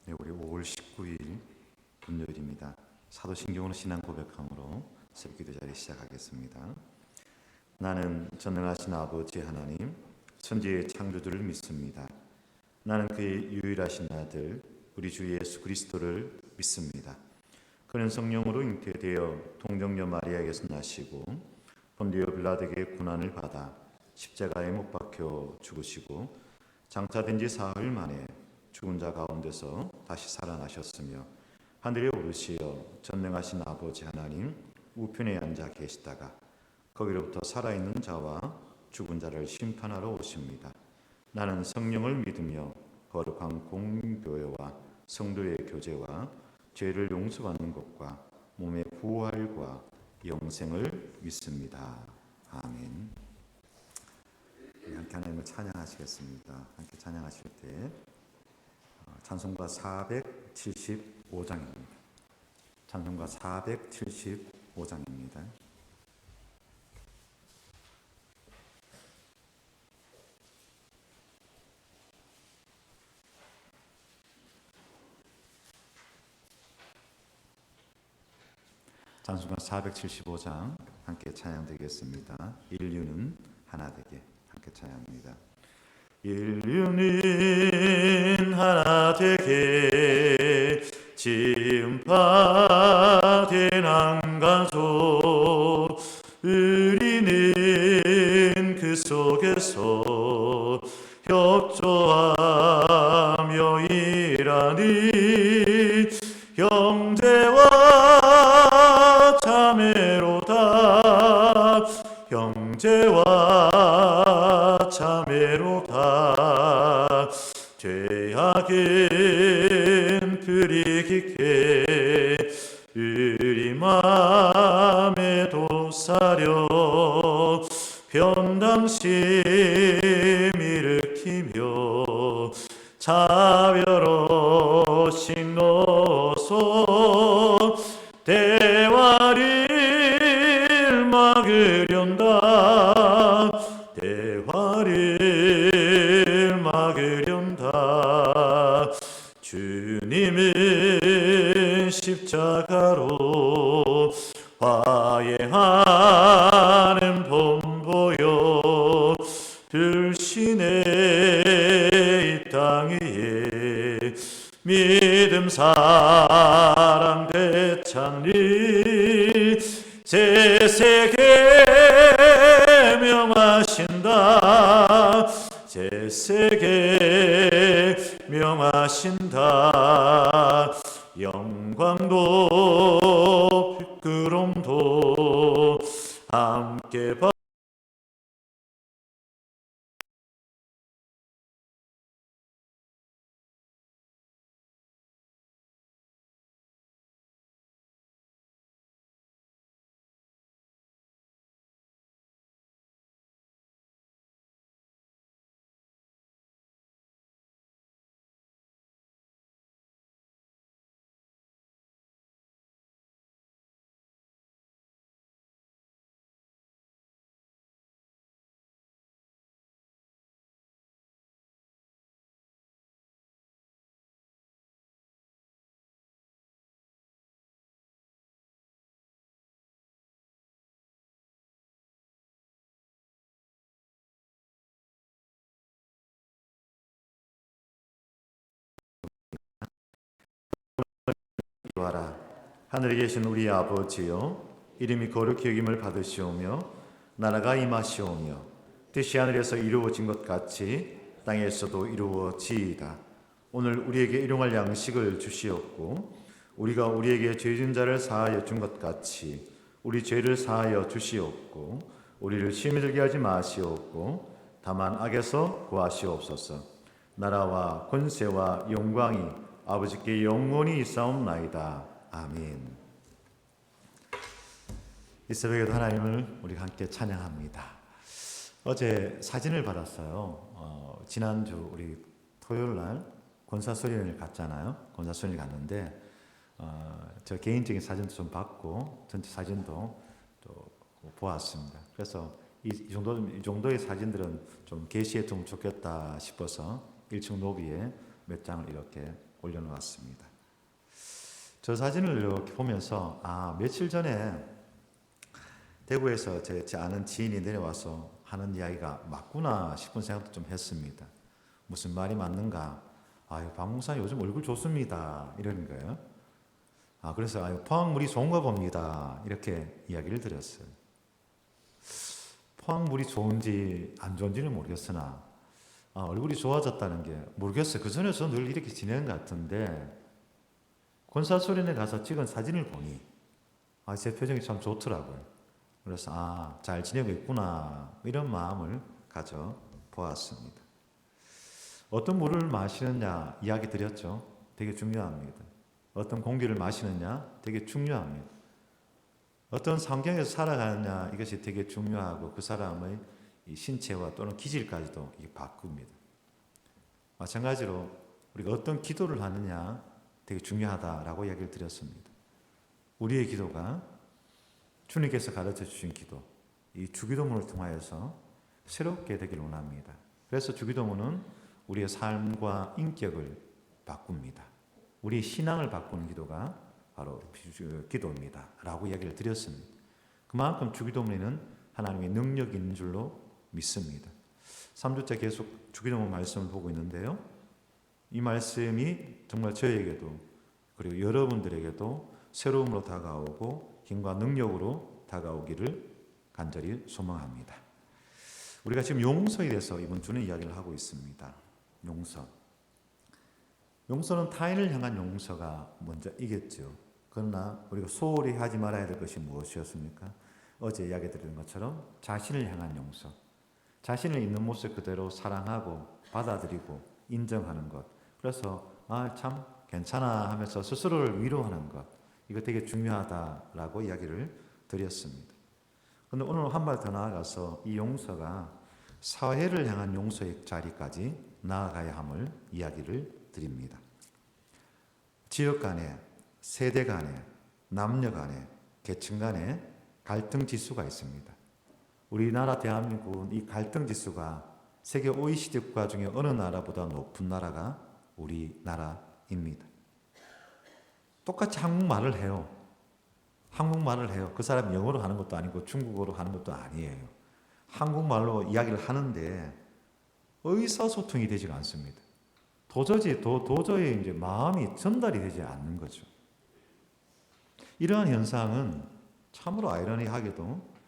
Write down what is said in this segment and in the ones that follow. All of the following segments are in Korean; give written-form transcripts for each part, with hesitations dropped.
네, 우리 5월 19일 금요일입니다. 사도신경으로 신앙 고백함으로 새벽기도 자리 시작하겠습니다. 나는 전능하신 아버지 하나님, 천지의 창조주를 믿습니다. 나는 그의 유일하신 아들, 우리 주 예수 그리스도를 믿습니다. 그는 성령으로 잉태되어 동정녀 마리아에게서 나시고 본디오 빌라도에게 고난을 받아 십자가에 못 박혀 죽으시고 장사된 지 사흘 만에 죽은 자 가운데서 다시 살아나셨으며 하늘에 오르시어 전능하신 아버지 하나님 우편에 앉아 계시다가 거기로부터 살아있는 자와 죽은 자를 심판하러 오십니다. 나는 성령을 믿으며 거룩한 공교회와 성도의 교제와 죄를 용서받는 것과 몸의 부활과 영생을 믿습니다. 아멘. 함께 하나님을 찬양하시겠습니다. 함께 찬양하실 때 찬송가 475장입니다. 찬송가 475장입니다. 찬송가 475장 함께 찬양드리겠습니다. 인류는 하나 되게 함께 찬양합니다. 인류는 하나 되게 지음받은 한 가족 우리는 그 속에서 협조하며 일하는 형제와 자매로다 형제와 자매로다 죄악은 그리 깊게 우리 맘에도 사려 변당심 일으키며 차별의식 넣어서 대화를 막으련다 대화를 막으련다 주님은 십자가로 화해하는 본보여 불신의 이 땅 위에 믿음 사랑 대창리 새 세계 명하신다 새 세계 명하신다 영광도 부끄럼도 함께 기도하라. 하늘에 계신 우리 아버지여 이름이 거룩히 여김을 받으시오며 나라가 임하시오며 뜻이 하늘에서 이루어진 것 같이 땅에서도 이루어지이다. 오늘 우리에게 일용할 양식을 주시옵고 우리가 우리에게 죄진 자를 사하여 준 것 같이 우리 죄를 사하여 주시옵고 우리를 시험에 들게 하지 마시옵고 다만 악에서 구하시옵소서. 나라와 권세와 영광이 아버지께 영원히 있사옵나이다. 아멘. 이 새벽에도 하나님을 우리가 함께 찬양합니다. 어제 사진을 받았어요. 지난주 우리 토요일 날 권사수련을 갔잖아요. 권사수련을 갔는데 저 개인적인 사진도 좀 받고 전체 사진도 또 보았습니다. 그래서 이 정도의 사진들은 좀 게시해 두면 좋겠다 싶어서 1층 로비에 몇 장을 이렇게 올려놓았습니다. 저 사진을 이렇게 보면서 며칠 전에 대구에서 제 아는 지인이 내려와서 하는 이야기가 맞구나 싶은 생각도 좀 했습니다. 무슨 말이 맞는가? 박 목사님 요즘 얼굴 좋습니다. 이러는 거예요. 그래서 포항물이 좋은가 봅니다. 이렇게 이야기를 드렸어요. 포항물이 좋은지 안 좋은지는 모르겠으나 얼굴이 좋아졌다는 게 모르겠어요. 그 전에 저는 늘 이렇게 지내는 것 같은데 권사소련에 가서 찍은 사진을 보니 제 표정이 참 좋더라고요. 그래서 잘 지내고 있구나 이런 마음을 가져 보았습니다. 어떤 물을 마시느냐 이야기 드렸죠. 되게 중요합니다. 어떤 공기를 마시느냐 되게 중요합니다. 어떤 환경에서 살아가느냐 이것이 되게 중요하고 그 사람의 이 신체와 또는 기질까지도 이게 바꿉니다. 마찬가지로 우리가 어떤 기도를 하느냐 되게 중요하다라고 이야기를 드렸습니다. 우리의 기도가 주님께서 가르쳐 주신 기도, 이 주기도문을 통하여서 새롭게 되기를 원합니다. 그래서 주기도문은 우리의 삶과 인격을 바꿉니다. 우리 신앙을 바꾸는 기도가 바로 기도입니다. 라고 이야기를 드렸습니다. 그만큼 주기도문에는 하나님의 능력이 있는 줄로 믿습니다. 3주째 계속 주기도문 말씀을 보고 있는데요. 이 말씀이 정말 저에게도 그리고 여러분들에게도 새로움으로 다가오고 힘과 능력으로 다가오기를 간절히 소망합니다. 우리가 지금 용서에 대해서 이번 주는 이야기를 하고 있습니다. 용서는 타인을 향한 용서가 먼저이겠죠. 그러나 우리가 소홀히 하지 말아야 될 것이 무엇이었습니까? 어제 이야기 드린 것처럼 자신을 향한 용서. 자신을 있는 모습 그대로 사랑하고 받아들이고 인정하는 것. 그래서 참 괜찮아 하면서 스스로를 위로하는 것. 이거 되게 중요하다라고 이야기를 드렸습니다. 그런데 오늘 한 발 더 나아가서 이 용서가 사회를 향한 용서의 자리까지 나아가야 함을 이야기를 드립니다. 지역 간에, 세대 간에, 남녀 간에, 계층 간에 갈등 지수가 있습니다. 우리나라 대한민국은 이 갈등 지수가 세계 OECD 국가 중에 어느 나라보다 높은 나라가 우리나라입니다. 똑같이 한국말을 해요. 그 사람이 영어로 하는 것도 아니고 중국어로 하는 것도 아니에요. 한국말로 이야기를 하는데 의사소통이 되지가 않습니다. 도저히 이제 마음이 전달이 되지 않는 거죠. 이러한 현상은 참으로 아이러니하게도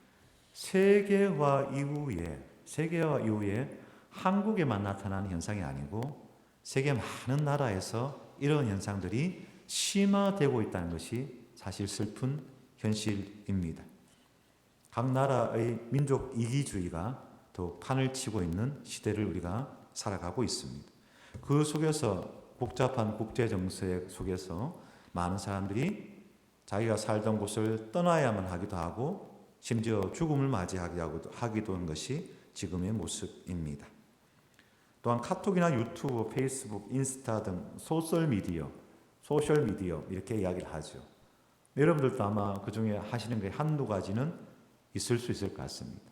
세계화 이후에 한국에만 나타나는 현상이 아니고 세계 많은 나라에서 이런 현상들이 심화되고 있다는 것이 사실 슬픈 현실입니다. 각 나라의 민족 이기주의가 더욱 판을 치고 있는 시대를 우리가 살아가고 있습니다. 그 속에서 복잡한 국제 정세 속에서 많은 사람들이 자기가 살던 곳을 떠나야만 하기도 하고 심지어 죽음을 맞이하기도 한 것이 지금의 모습입니다. 또한 카톡이나 유튜브, 페이스북, 인스타 등 소셜미디어 이렇게 이야기를 하죠. 여러분들도 아마 그 중에 하시는 게 한두 가지는 있을 수 있을 것 같습니다.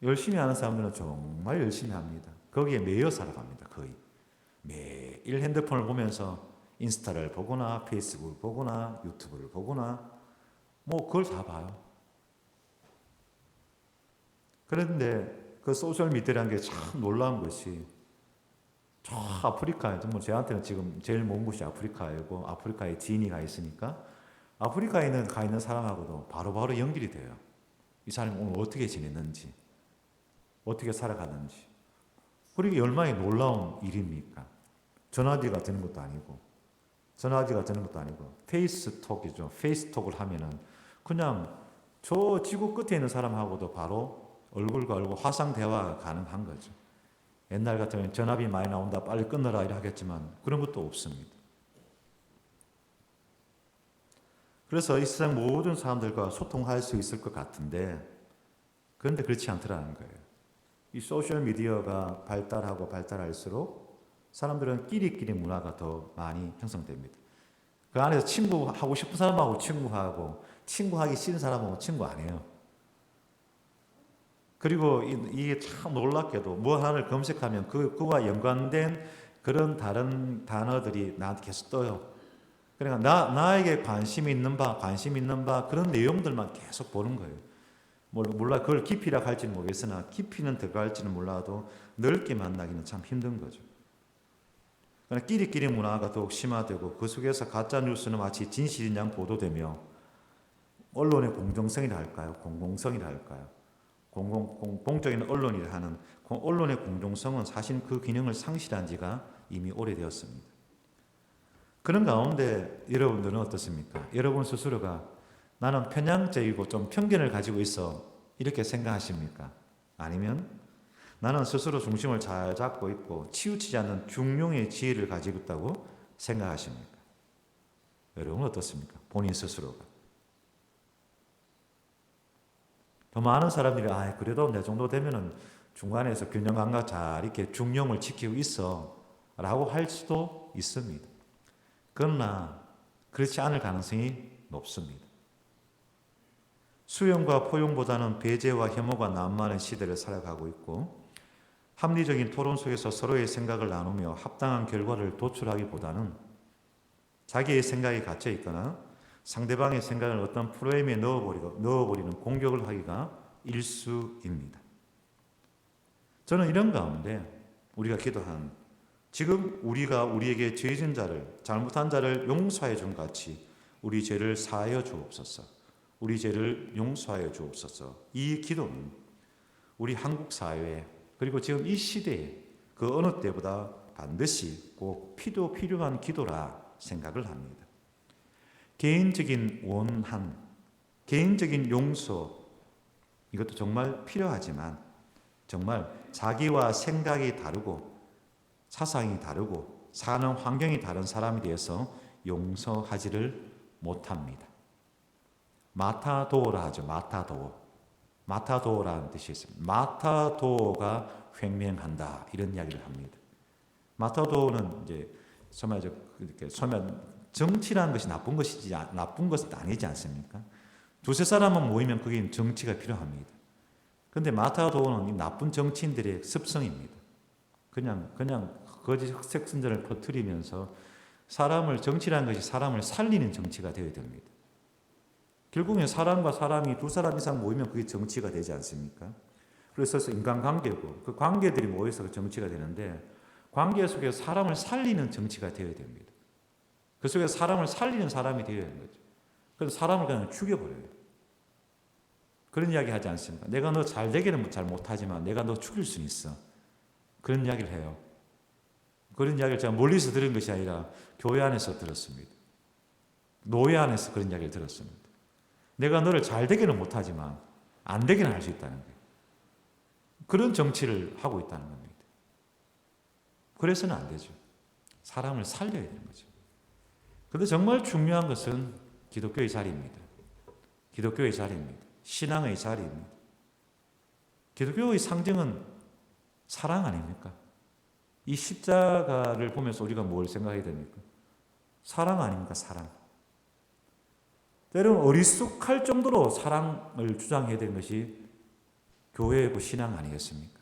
열심히 하는 사람들은 정말 열심히 합니다. 거기에 매여 살아갑니다. 거의 매일 핸드폰을 보면서 인스타를 보거나 페이스북을 보거나 유튜브를 보거나 그걸 다 봐요. 그런데 그 소셜미디어라는 게 참 놀라운 것이 저 아프리카에 저한테는 지금 제일 먼 곳이 아프리카이고 아프리카에 지인이 가 있으니까 아프리카에 가 있는 사람하고도 바로바로 연결이 돼요. 이 사람이 오늘 어떻게 지냈는지 어떻게 살아가는지. 그리고 얼마나 놀라운 일입니까? 전화기가 되는 것도 아니고 페이스톡이죠. 페이스톡을 하면은 그냥 저 지구 끝에 있는 사람하고도 바로 얼굴과 얼굴 화상 대화가 가능한 거죠. 옛날 같으면 전화비 많이 나온다 빨리 끊어라 이렇게 하겠지만 그런 것도 없습니다. 그래서 이 세상 모든 사람들과 소통할 수 있을 것 같은데 그런데 그렇지 않더라는 거예요. 이 소셜미디어가 발달할수록 사람들은 끼리끼리 문화가 더 많이 형성됩니다. 그 안에서 친구하고 싶은 사람하고 친구하고 친구하기 싫은 사람하고 친구 안 해요. 그리고 이게 참 놀랍게도 뭐 하나를 검색하면 그와 연관된 그런 다른 단어들이 나한테 계속 떠요. 그러니까 나에게 관심 있는 바 그런 내용들만 계속 보는 거예요. 몰라 그걸 깊이라 할지는 모르겠으나 깊이는 들어갈지는 몰라도 넓게 만나기는 참 힘든 거죠. 그러나 끼리끼리 문화가 더욱 심화되고 그 속에서 가짜 뉴스는 마치 진실인 양 보도되며 언론의 공정성이라 할까요? 공공성이라 할까요? 공적인 언론이라 하는 언론의 공정성은 사실 그 기능을 상실한 지가 이미 오래되었습니다. 그런 가운데 여러분들은 어떻습니까? 여러분 스스로가 나는 편향적이고 좀 편견을 가지고 있어 이렇게 생각하십니까? 아니면 나는 스스로 중심을 잘 잡고 있고 치우치지 않는 중용의 지혜를 가지고 있다고 생각하십니까? 여러분은 어떻습니까? 본인 스스로가. 더 많은 사람들이 그래도 내 정도 되면은 중간에서 균형 감각 잘 이렇게 중용을 지키고 있어 라고 할 수도 있습니다. 그러나 그렇지 않을 가능성이 높습니다. 수용과 포용보다는 배제와 혐오가 난무하는 시대를 살아가고 있고 합리적인 토론 속에서 서로의 생각을 나누며 합당한 결과를 도출하기보다는 자기의 생각이 갇혀 있거나 상대방의 생각을 어떤 프레임에 넣어버리는 공격을 하기가 일수입니다. 저는 이런 가운데 우리가 기도한 지금 우리가 우리에게 죄진 자를 잘못한 자를 용서해 준 같이 우리 죄를 사하여 주옵소서. 우리 죄를 용서하여 주옵소서. 이 기도는 우리 한국 사회에 그리고 지금 이 시대에 그 어느 때보다 반드시 꼭 필요한 기도라 생각을 합니다. 개인적인 원한, 개인적인 용서 이것도 정말 필요하지만 정말 자기와 생각이 다르고 사상이 다르고 사는 환경이 다른 사람에 대해서 용서하지를 못합니다. 마타도어라 하죠. 마타도어라는 뜻이 있습니다. 마타도어가 횡명한다 이런 이야기를 합니다. 마타도어는 이제 정치라는 것이 나쁜 것은 아니지 않습니까? 두세 사람만 모이면 그게 정치가 필요합니다. 그런데 마타도어는 이 나쁜 정치인들의 습성입니다. 그냥 거짓 색선전을 퍼뜨리면서 정치라는 것이 사람을 살리는 정치가 되어야 됩니다. 결국엔 사람과 사람이 두 사람 이상 모이면 그게 정치가 되지 않습니까? 그래서 인간관계고 그 관계들이 모여서 정치가 되는데 관계 속에서 사람을 살리는 정치가 되어야 됩니다. 그 속에서 사람을 살리는 사람이 되어야 하는 거죠. 그래서 사람을 그냥 죽여버려요. 그런 이야기 하지 않습니까? 내가 너 잘 되기는 잘 못하지만 내가 너 죽일 수는 있어. 그런 이야기를 해요. 그런 이야기를 제가 멀리서 들은 것이 아니라 교회 안에서 들었습니다. 노예 안에서 그런 이야기를 들었습니다. 내가 너를 잘 되기는 못하지만 안 되기는 할 수 있다는 거예요. 그런 정치를 하고 있다는 겁니다. 그래서는 안 되죠. 사람을 살려야 되는 거죠. 그런데 정말 중요한 것은 기독교의 자리입니다. 기독교의 자리입니다. 신앙의 자리입니다. 기독교의 상징은 사랑 아닙니까? 이 십자가를 보면서 우리가 뭘 생각해야 됩니까? 사랑 아닙니까? 사랑. 때로는 어리숙할 정도로 사랑을 주장해야 되는 것이 교회고 신앙 아니겠습니까?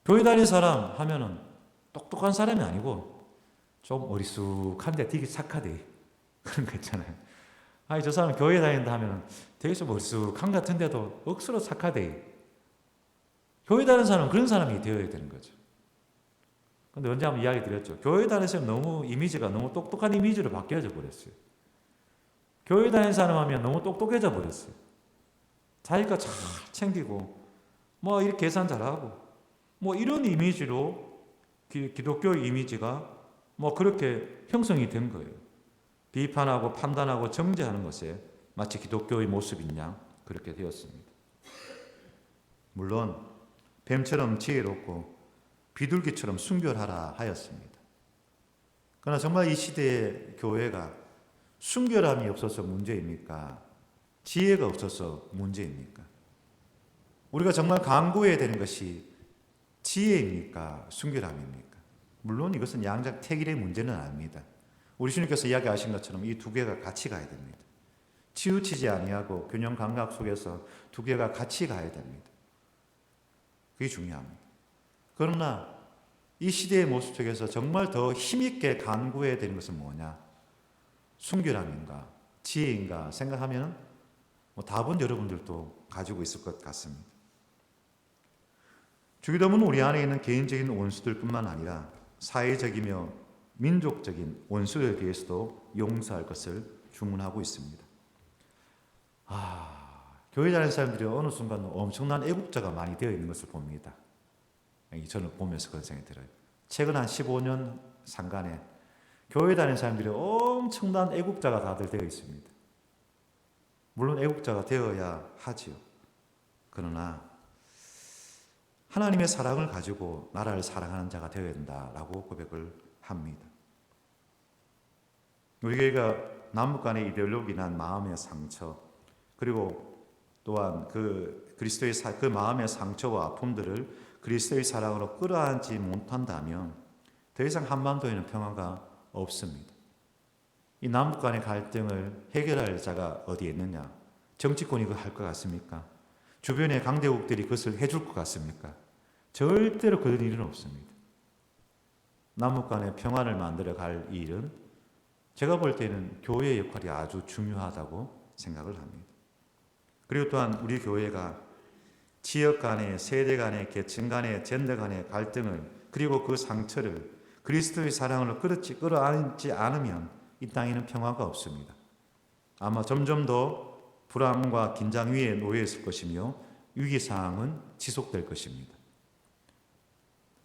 교회 다니는 사람 하면은 똑똑한 사람이 아니고 좀 어리숙한데 되게 착하대. 그런 거 있잖아요. 저 사람 교회 다닌다 하면은 되게 좀 어리숙한 것 같은데도 억수로 착하대. 교회 다니는 사람은 그런 사람이 되어야 되는 거죠. 근데 언제 한번 이야기 드렸죠. 교회 다니는 사람 이미지가 너무 똑똑한 이미지로 바뀌어져 버렸어요. 교회 다니는 사람 하면 너무 똑똑해져 버렸어요. 자기가 잘 챙기고, 이렇게 계산 잘하고, 이런 이미지로 기독교의 이미지가 그렇게 형성이 된 거예요. 비판하고 판단하고 정죄하는 것에 마치 기독교의 모습인 양 그렇게 되었습니다. 물론 뱀처럼 지혜롭고 비둘기처럼 순결하라 하였습니다. 그러나 정말 이 시대의 교회가 순결함이 없어서 문제입니까? 지혜가 없어서 문제입니까? 우리가 정말 강구해야 되는 것이 지혜입니까? 순결함입니까? 물론 이것은 양자택일의 문제는 아닙니다. 우리 주님께서 이야기하신 것처럼 이 두 개가 같이 가야 됩니다. 치우치지 아니하고 균형 감각 속에서 두 개가 같이 가야 됩니다. 그게 중요합니다. 그러나 이 시대의 모습 속에서 정말 더 힘있게 간구해야 되는 것은 뭐냐? 순결함인가? 지혜인가? 생각하면 답은 여러분들도 가지고 있을 것 같습니다. 주기도문은 우리 안에 있는 개인적인 원수들뿐만 아니라 사회적이며 민족적인 원수에 대해서도 용서할 것을 주문하고 있습니다. 교회 다니는 사람들이 어느 순간 엄청난 애국자가 많이 되어 있는 것을 봅니다. 저는 보면서 그런 생각이 들어요. 최근 한 15년 상간에 교회 다니는 사람들이 엄청난 애국자가 다들 되어 있습니다. 물론 애국자가 되어야 하지요. 그러나 하나님의 사랑을 가지고 나라를 사랑하는 자가 되어야 된다라고 고백을 합니다. 우리 교회가 남북 간의 이데올로기나 마음의 상처, 그리고 또한 그 그리스도의 그 마음의 상처와 아픔들을 그리스도의 사랑으로 끌어안지 못한다면 더 이상 한반도에는 평화가 없습니다. 이 남북 간의 갈등을 해결할 자가 어디에 있느냐? 정치권이 그거 할 것 같습니까? 주변의 강대국들이 그것을 해줄 것 같습니까? 절대로 그런 일은 없습니다. 남북 간의 평화를 만들어 갈 일은 제가 볼 때는 교회의 역할이 아주 중요하다고 생각을 합니다. 그리고 또한 우리 교회가 지역 간의, 세대 간의, 계층 간의, 젠더 간의 갈등을, 그리고 그 상처를 그리스도의 사랑으로 끌어안지 않으면 이 땅에는 평화가 없습니다. 아마 점점 더 불안과 긴장 위에 놓여 있을 것이며 위기상황은 지속될 것입니다.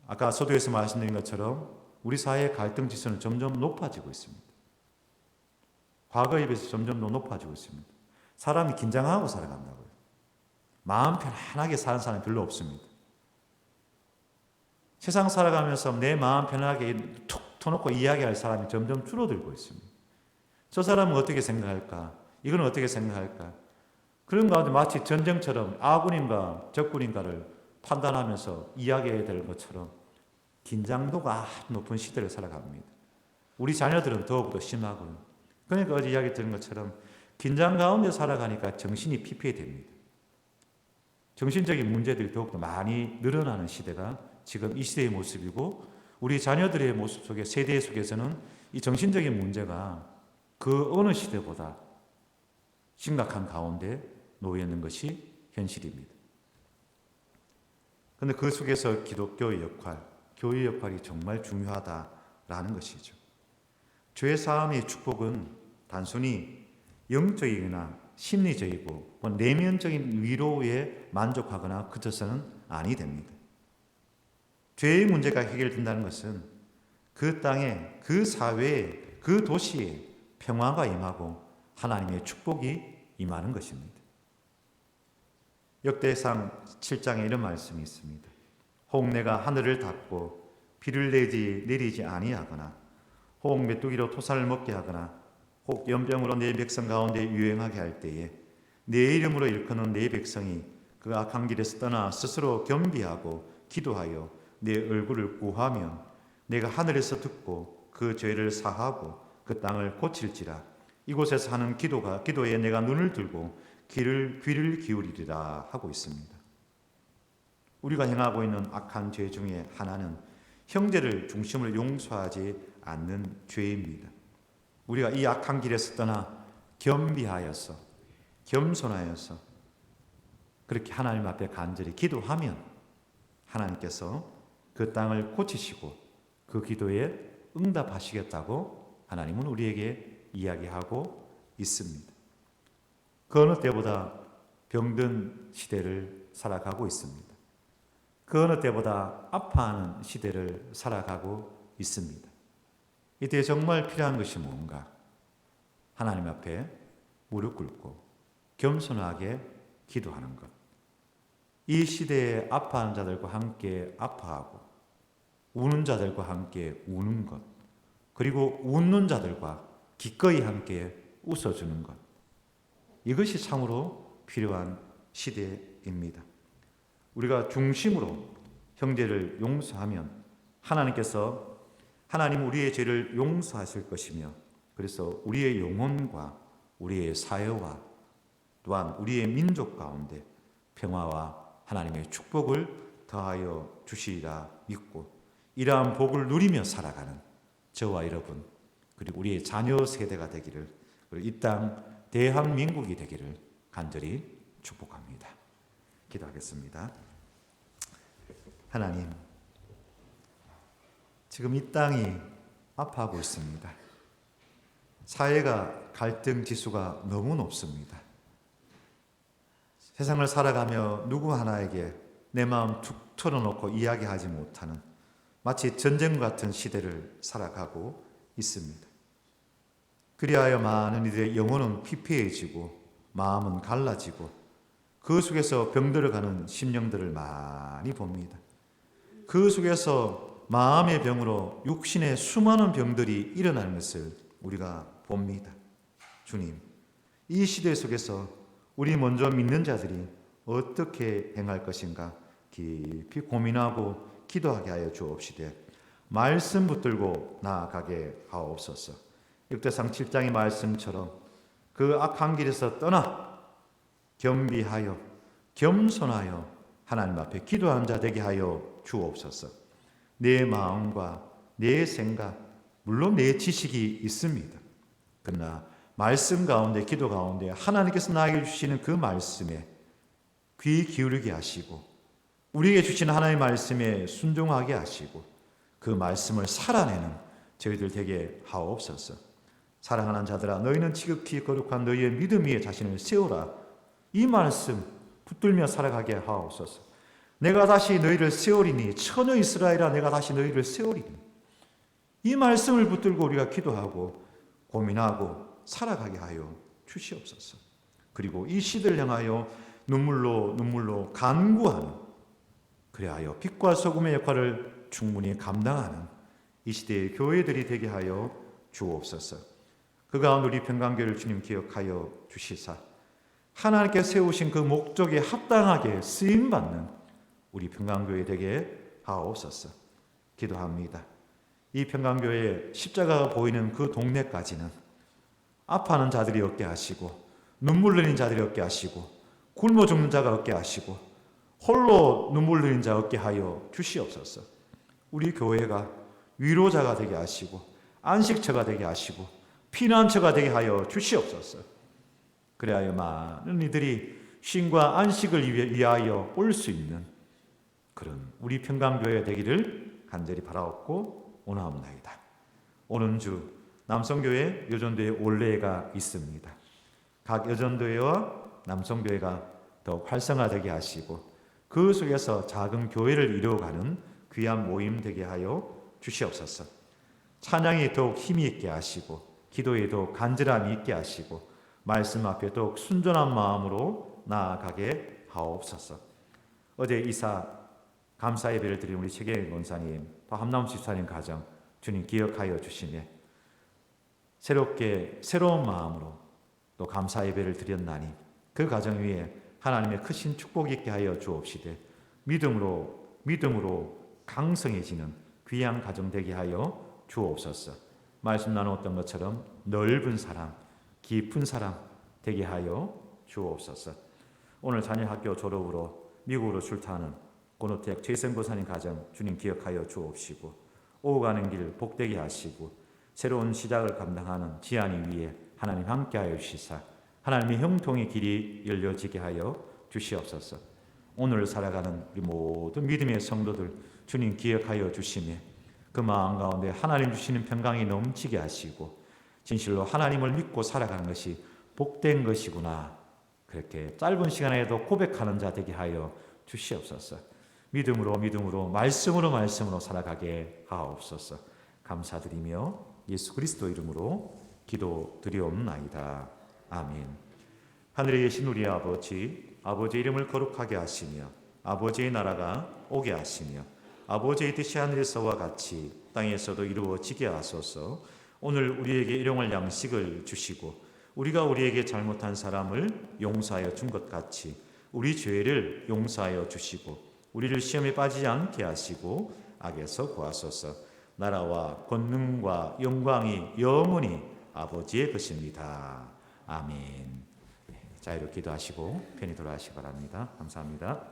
아까 서두에서 말씀드린 것처럼 우리 사회의 갈등 지수는 점점 높아지고 있습니다. 과거에 비해서 점점 더 높아지고 있습니다. 사람이 긴장하고 살아간다고요. 마음 편안하게 사는 사람이 별로 없습니다. 세상 살아가면서 내 마음 편하게 툭 터놓고 이야기할 사람이 점점 줄어들고 있습니다. 저 사람은 어떻게 생각할까? 이건 어떻게 생각할까? 그런 가운데 마치 전쟁처럼 아군인가 적군인가를 판단하면서 이야기해야 될 것처럼 긴장도가 높은 시대를 살아갑니다. 우리 자녀들은 더욱더 심하고요. 그러니까 어제 이야기 드린 것처럼 긴장 가운데 살아가니까 정신이 피폐해집니다. 정신적인 문제들이 더욱더 많이 늘어나는 시대가 지금 이 시대의 모습이고, 우리 자녀들의 모습 속에, 세대 속에서는 이 정신적인 문제가 그 어느 시대보다 심각한 가운데 놓여 있는 것이 현실입니다. 그런데 그 속에서 기독교의 역할, 교회의 역할이 정말 중요하다라는 것이죠. 죄 사함의 축복은 단순히 영적이거나 심리적이고 내면적인 위로에 만족하거나 그쳐서는 아니 됩니다. 죄의 문제가 해결된다는 것은 그 땅에, 그 사회에, 그 도시에 평화가 임하고 하나님의 축복이 임하는 것입니다. 역대상 7장에 이런 말씀이 있습니다. 혹 내가 하늘을 닫고 비를 내리지 아니하거나 혹 메뚜기로 토산을 먹게 하거나 혹 연병으로 내 백성 가운데 유행하게 할 때에 내 이름으로 일컫는 내 백성이 그 악한 길에서 떠나 스스로 겸비하고 기도하여 내 얼굴을 구하면 내가 하늘에서 듣고 그 죄를 사하고 그 땅을 고칠지라. 이곳에서 하는 기도에 내가 눈을 들고 귀를 기울이리라 하고 있습니다. 우리가 행하고 있는 악한 죄 중에 하나는 형제를 중심으로 용서하지 않는 죄입니다. 우리가 이 악한 길에서 떠나 겸비하여서, 겸손하여서 그렇게 하나님 앞에 간절히 기도하면 하나님께서 그 땅을 고치시고 그 기도에 응답하시겠다고 하나님은 우리에게 이야기하고 있습니다. 그 어느 때보다 병든 시대를 살아가고 있습니다. 그 어느 때보다 아파하는 시대를 살아가고 있습니다. 이때 정말 필요한 것이 뭔가? 하나님 앞에 무릎 꿇고 겸손하게 기도하는 것. 이 시대에 아파하는 자들과 함께 아파하고 우는 자들과 함께 우는 것, 그리고 웃는 자들과 기꺼이 함께 웃어주는 것. 이것이 참으로 필요한 시대입니다. 우리가 중심으로 형제를 용서하면 하나님 우리의 죄를 용서하실 것이며, 그래서 우리의 영혼과 우리의 사회와 또한 우리의 민족 가운데 평화와 하나님의 축복을 더하여 주시리라 믿고, 이러한 복을 누리며 살아가는 저와 여러분, 그리고 우리의 자녀 세대가 되기를, 그리고 이 땅 대한민국이 되기를 간절히 축복합니다. 기도하겠습니다. 하나님, 지금 이 땅이 아파하고 있습니다. 사회가 갈등 지수가 너무 높습니다. 세상을 살아가며 누구 하나에게 내 마음 툭 털어놓고 이야기하지 못하는 마치 전쟁 같은 시대를 살아가고 있습니다. 그리하여 많은 이들의 영혼은 피폐해지고 마음은 갈라지고 그 속에서 병들어가는 심령들을 많이 봅니다. 그 속에서 마음의 병으로 육신의 수많은 병들이 일어나는 것을 우리가 봅니다. 주님, 이 시대 속에서 우리 먼저 믿는 자들이 어떻게 행할 것인가 깊이 고민하고 기도하게 하여 주옵시되 말씀 붙들고 나아가게 하옵소서. 역대상 7장의 말씀처럼 그 악한 길에서 떠나 겸비하여 겸손하여 하나님 앞에 기도하는 자 되게 하여 주옵소서. 내 마음과 내 생각, 물론 내 지식이 있습니다. 그러나 말씀 가운데, 기도 가운데 하나님께서 나에게 주시는 그 말씀에 귀 기울이게 하시고 우리에게 주시는 하나님의 말씀에 순종하게 하시고 그 말씀을 살아내는 저희들 되게 하옵소서. 사랑하는 자들아, 너희는 지극히 거룩한 너희의 믿음 위에 자신을 세우라. 이 말씀 붙들며 살아가게 하옵소서. 내가 다시 너희를 세우리니, 처녀 이스라엘아, 내가 다시 너희를 세우리니. 이 말씀을 붙들고 우리가 기도하고 고민하고 살아가게 하여 주시옵소서. 그리고 이 시대를 향하여 눈물로 간구하는, 그래하여 빛과 소금의 역할을 충분히 감당하는 이 시대의 교회들이 되게 하여 주옵소서. 그 가운데 우리 평강교회를 주님 기억하여 주시사 하나님께 세우신 그 목적에 합당하게 쓰임받는 우리 평강교회 되게 하옵소서. 기도합니다. 이 평강교회에 십자가가 보이는 그 동네까지는 아파하는 자들이 없게 하시고 눈물 흘리는 자들이 없게 하시고 굶어 죽는 자가 없게 하시고 홀로 눈물 흘리는 자 없게 하여 주시옵소서. 우리 교회가 위로자가 되게 하시고 안식처가 되게 하시고 피난처가 되게 하여 주시옵소서. 그래야 많은 이들이 쉼과 안식을 위하여 올 수 있는 그런 우리 평강교회 되기를 간절히 바라옵고 원하옵나이다. 오는 주 남성교회, 여전도회 올레가 있습니다. 각 여전도회와 남성교회가 더욱 활성화되게 하시고 그 속에서 작은 교회를 이루어가는 귀한 모임 되게 하여 주시옵소서. 찬양이 더욱 힘이 있게 하시고 기도에도 간절함이 있게 하시고 말씀 앞에 더욱 순전한 마음으로 나아가게 하옵소서. 어제 이사 감사 예배를 드린 우리 최경희 권사님, 또 함남 집사님 가정 주님 기억하여 주시며 새로운 마음으로 또 감사 예배를 드렸나니 그 가정 위에 하나님의 크신 축복이 있게 하여 주옵시되 믿음으로 강성해지는 귀한 가정 되게 하여 주옵소서. 말씀 나누었던 것처럼 넓은 사랑, 깊은 사랑 되게 하여 주옵소서. 오늘 자녀 학교 졸업으로 미국으로 출타하는 고노택 최선 고사님 가정 주님 기억하여 주옵시고 오고 가는 길 복되게 하시고 새로운 시작을 감당하는 지안이 위에 하나님 함께하여 주시사 하나님의 형통의 길이 열려지게 하여 주시옵소서. 오늘 살아가는 우리 모든 믿음의 성도들 주님 기억하여 주시며 그 마음 가운데 하나님 주시는 평강이 넘치게 하시고 진실로 하나님을 믿고 살아가는 것이 복된 것이구나, 그렇게 짧은 시간에도 고백하는 자 되게 하여 주시옵소서. 믿음으로 말씀으로 살아가게 하옵소서. 감사드리며 예수 그리스도 이름으로 기도드리옵나이다. 아멘. 하늘에 계신 우리 아버지, 아버지의 이름을 거룩하게 하시며 아버지의 나라가 오게 하시며 아버지의 뜻이 하늘에서와 같이 땅에서도 이루어지게 하소서. 오늘 우리에게 일용할 양식을 주시고 우리가 우리에게 잘못한 사람을 용서하여 준 것 같이 우리 죄를 용서하여 주시고 우리를 시험에 빠지지 않게 하시고 악에서 구하소서. 나라와 권능과 영광이 영원히 아버지의 것입니다. 아멘. 자유롭게 기도하시고 편히 돌아가시기 바랍니다. 감사합니다.